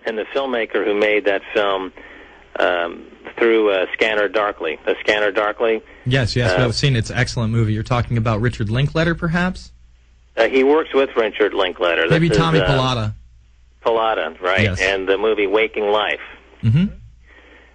and the filmmaker who made that film through Scanner Darkly. The Scanner Darkly. Yes, I've seen it. It's an excellent movie. You're talking about Richard Linklater, perhaps? He works with Richard Linklater. Maybe Tommy Pilata. Pilata, right, yes. And the movie Waking Life. Mm-hmm.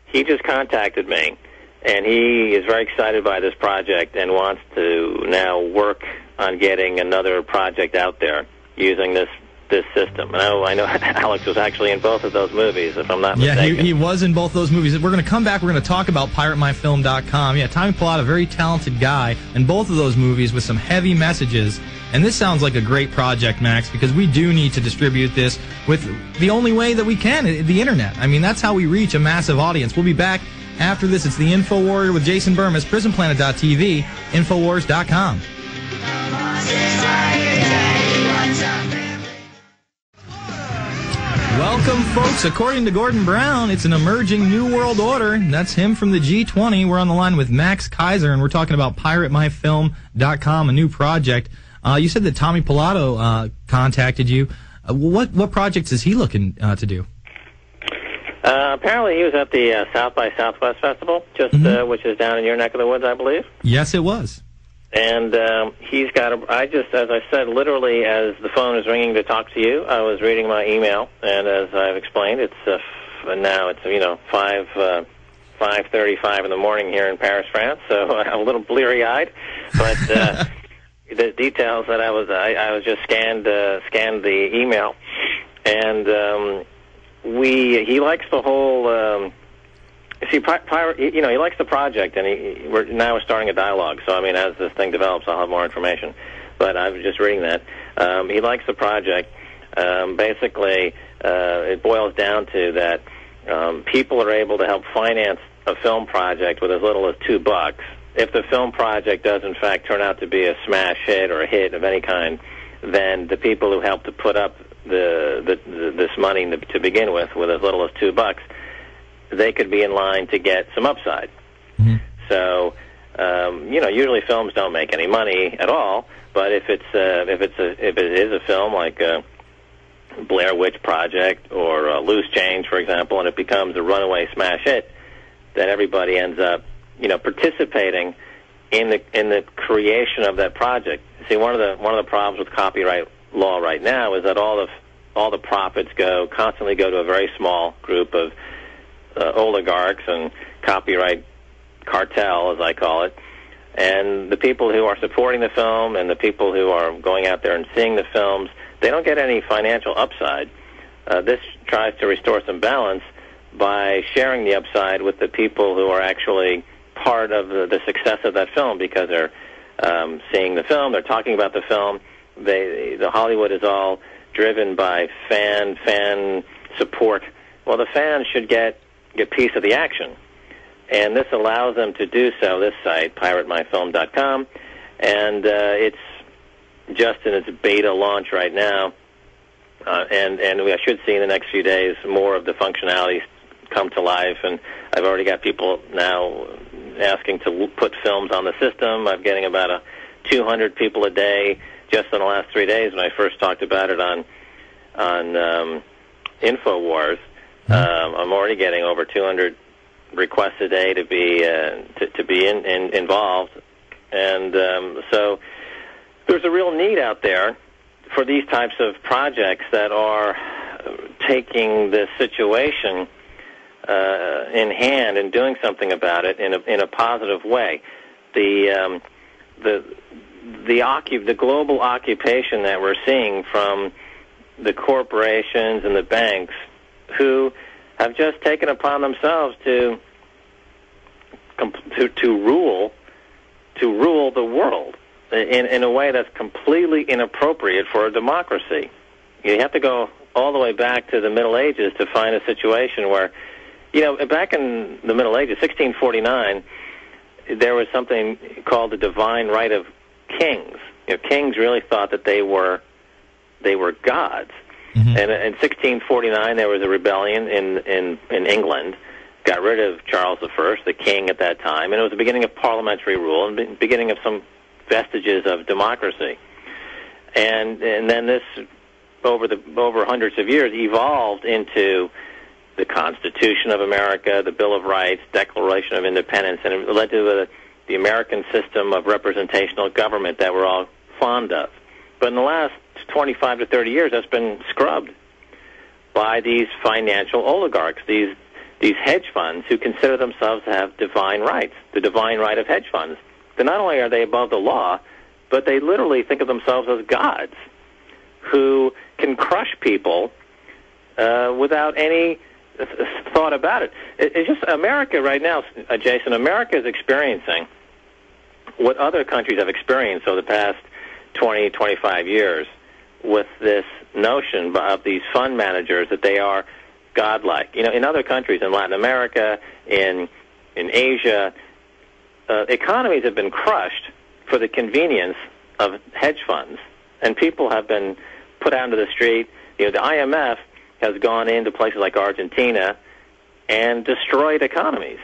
He just contacted me, and he is very excited by this project and wants to now work on getting another project out there using this system. And I know Alex was actually in both of those movies, if I'm not mistaken. Yeah, he was in both those movies. We're going to come back. We're going to talk about PirateMyFilm.com. Yeah, Tommy Pilata, very talented guy, in both of those movies with some heavy messages. And this sounds like a great project, Max, because we do need to distribute this with the only way that we can, the Internet. I mean, that's how we reach a massive audience. We'll be back after this. It's the InfoWarrior with Jason Bermas, PrisonPlanet.tv, Infowars.com. Welcome, folks. According to Gordon Brown, it's an emerging new world order. That's him from the G20. We're on the line with Max Keiser, and we're talking about PirateMyFilm.com, a new project. You said that Tommy Pilata contacted you. What projects is he looking to do? Apparently he was at the South by Southwest Festival, which is down in your neck of the woods, I believe. Yes, it was. And he's got as I said, literally as the phone is ringing to talk to you, I was reading my email, and as I've explained, it's now it's 5:35 in the morning here in Paris, France, so I'm a little bleary-eyed, but the details that I was just scanned the email, and he likes the whole. See, he likes the project, and we're starting a dialogue. So, I mean, as this thing develops, I'll have more information. But I was just reading that. He likes the project. Basically, it boils down to that people are able to help finance a film project with as little as $2. If the film project does, in fact, turn out to be a smash hit or a hit of any kind, then the people who help to put up this money to begin with as little as $2, they could be in line to get some upside. Mm-hmm. So, usually films don't make any money at all. But if it is a film like Blair Witch Project or Loose Change, for example, and it becomes a runaway smash hit, then everybody ends up, participating in the creation of that project. See, one of the problems with copyright law right now is that all the profits constantly go to a very small group of oligarchs and copyright cartel, as I call it, and the people who are supporting the film and the people who are going out there and seeing the films, they don't get any financial upside. This tries to restore some balance by sharing the upside with the people who are actually part of the success of that film, because they're seeing the film, they're talking about the film. The Hollywood is all driven by fan support. Well, the fans should get a piece of the action, and this allows them to do so. This site, PirateMyFilm.com, and it's just in its beta launch right now, and I should see in the next few days more of the functionalities come to life, and I've already got people now asking to put films on the system. I'm getting about 200 people a day just in the last 3 days. When I first talked about it on InfoWars, I'm already getting over 200 requests a day to be involved, and so there's a real need out there for these types of projects that are taking this situation in hand and doing something about it in a positive way. The global occupation that we're seeing from the corporations and the banks, who have just taken upon themselves to rule the world in a way that's completely inappropriate for a democracy. You have to go all the way back to the Middle Ages to find a situation where, back in the Middle Ages, 1649, there was something called the divine right of kings. Kings really thought that they were gods. Mm-hmm. And in 1649, there was a rebellion in England, got rid of Charles I, the king at that time, and it was the beginning of parliamentary rule and the beginning of some vestiges of democracy. And then this over hundreds of years evolved into the Constitution of America, the Bill of Rights, Declaration of Independence, and it led to the American system of representational government that we're all fond of. But in the last 25 to 30 years, that's been scrubbed by these financial oligarchs, these hedge funds who consider themselves to have divine rights, the divine right of hedge funds. Then not only are they above the law, but they literally think of themselves as gods who can crush people without any thought about it. It's just America right now, Jason, America is experiencing what other countries have experienced over the past 20, 25 years with this notion of these fund managers that they are godlike. You know, in other countries, in Latin America, in Asia, economies have been crushed for the convenience of hedge funds, and people have been put out into the street. You know, the IMF has gone into places like Argentina and destroyed economies.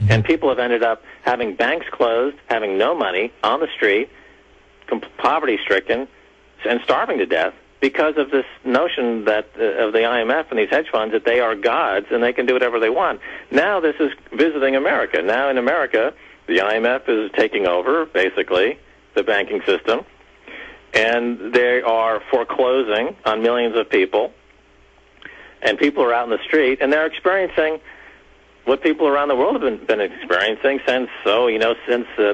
And people have ended up having banks closed, having no money, on the street, poverty-stricken, and starving to death because of this notion that of the IMF and these hedge funds that they are gods and they can do whatever they want. Now this is visiting America. Now in America, the IMF is taking over, basically, the banking system, and they are foreclosing on millions of people, and people are out in the street, and they're experiencing what people around the world have been experiencing since the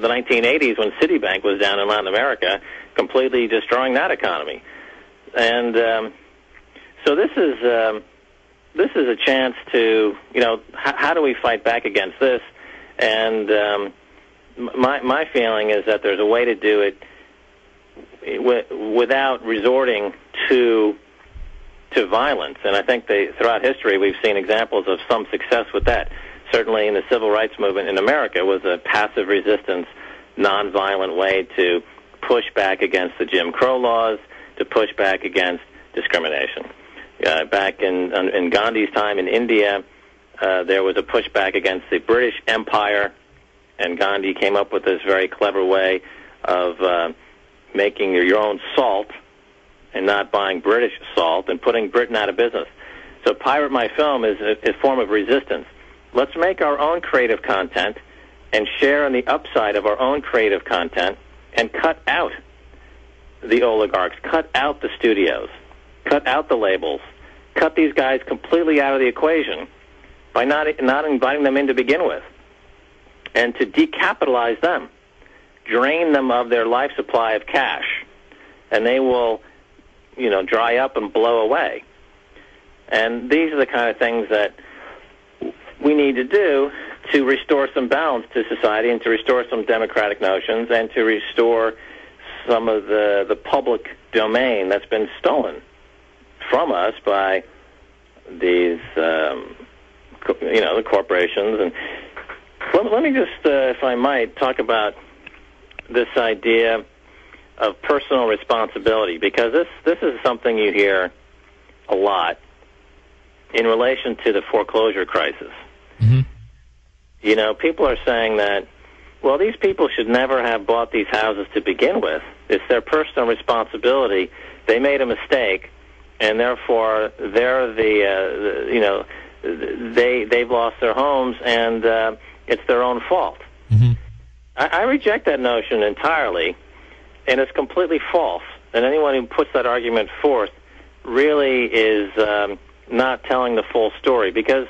1980s, when Citibank was down in Latin America, completely destroying that economy. And so this is a chance to, how do we fight back against this? And my feeling is that there's a way to do it without resorting to violence. And I think throughout history we've seen examples of some success with that. Certainly in the civil rights movement in America was a passive resistance, nonviolent way to push back against the Jim Crow laws, to push back against discrimination. Back in Gandhi's time in India, there was a pushback against the British Empire, and Gandhi came up with this very clever way of making your own salt and not buying British salt and putting Britain out of business. So Pirate My Film is a form of resistance. Let's make our own creative content and share in the upside of our own creative content and cut out the oligarchs, cut out the studios, cut out the labels, cut these guys completely out of the equation by not inviting them in to begin with, and to decapitalize them, drain them of their life supply of cash, and they will, dry up and blow away. And these are the kind of things that we need to do to restore some balance to society and to restore some democratic notions and to restore some of the public domain that's been stolen from us by these, the corporations. And let me just, if I might, talk about this idea of personal responsibility, because this is something you hear a lot in relation to the foreclosure crisis. Mm-hmm. People are saying that, well, these people should never have bought these houses to begin with. It's their personal responsibility. They made a mistake, and therefore they're they've lost their homes, and it's their own fault. Mm-hmm. I reject that notion entirely, and it's completely false. And anyone who puts that argument forth really is not telling the full story, because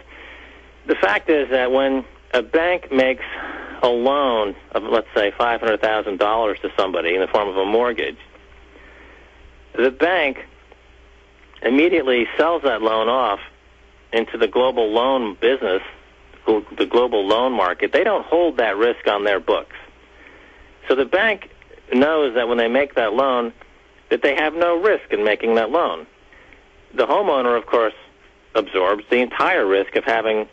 the fact is that when a bank makes a loan of, let's say, $500,000 to somebody in the form of a mortgage, the bank immediately sells that loan off into the global loan business, the global loan market. They don't hold that risk on their books. So the bank knows that when they make that loan, that they have no risk in making that loan. The homeowner, of course, absorbs the entire risk of having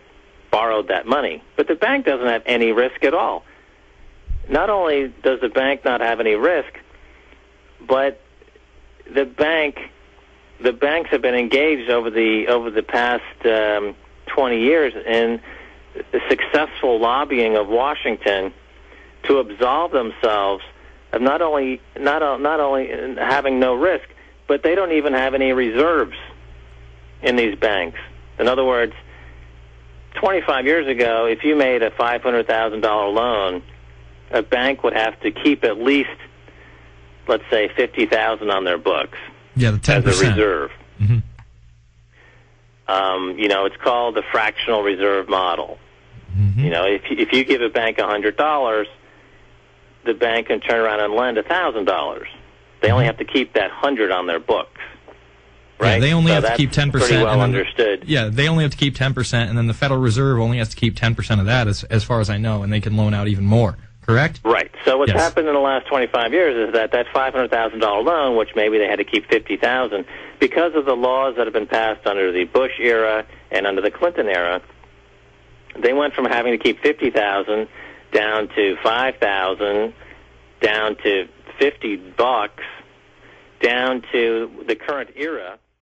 borrowed that money. But the bank doesn't have any risk at all. Not only does the bank not have any risk, but the banks have been engaged over the past 20 years in the successful lobbying of Washington to absolve themselves of not only having no risk, but they don't even have any reserves in these banks. In other words, 25 years ago, if you made a $500,000 loan, a bank would have to keep at least, let's say, $50,000 on their books. Yeah, the 10%. As a reserve. Mm-hmm. It's called the fractional reserve model. Mm-hmm. If you give a bank $100, the bank can turn around and lend $1,000. They only have to keep that 100 on their books. Right? Yeah, they only have to keep 10%. Pretty well understood. Yeah, they only have to keep 10%, and then the Federal Reserve only has to keep 10% of that, as far as I know, and they can loan out even more. Correct? Right. So what's happened in the last 25 years is that $500,000 loan, which maybe they had to keep $50,000, because of the laws that have been passed under the Bush era and under the Clinton era, they went from having to keep $50,000 down to $5,000, down to $50, down to the current era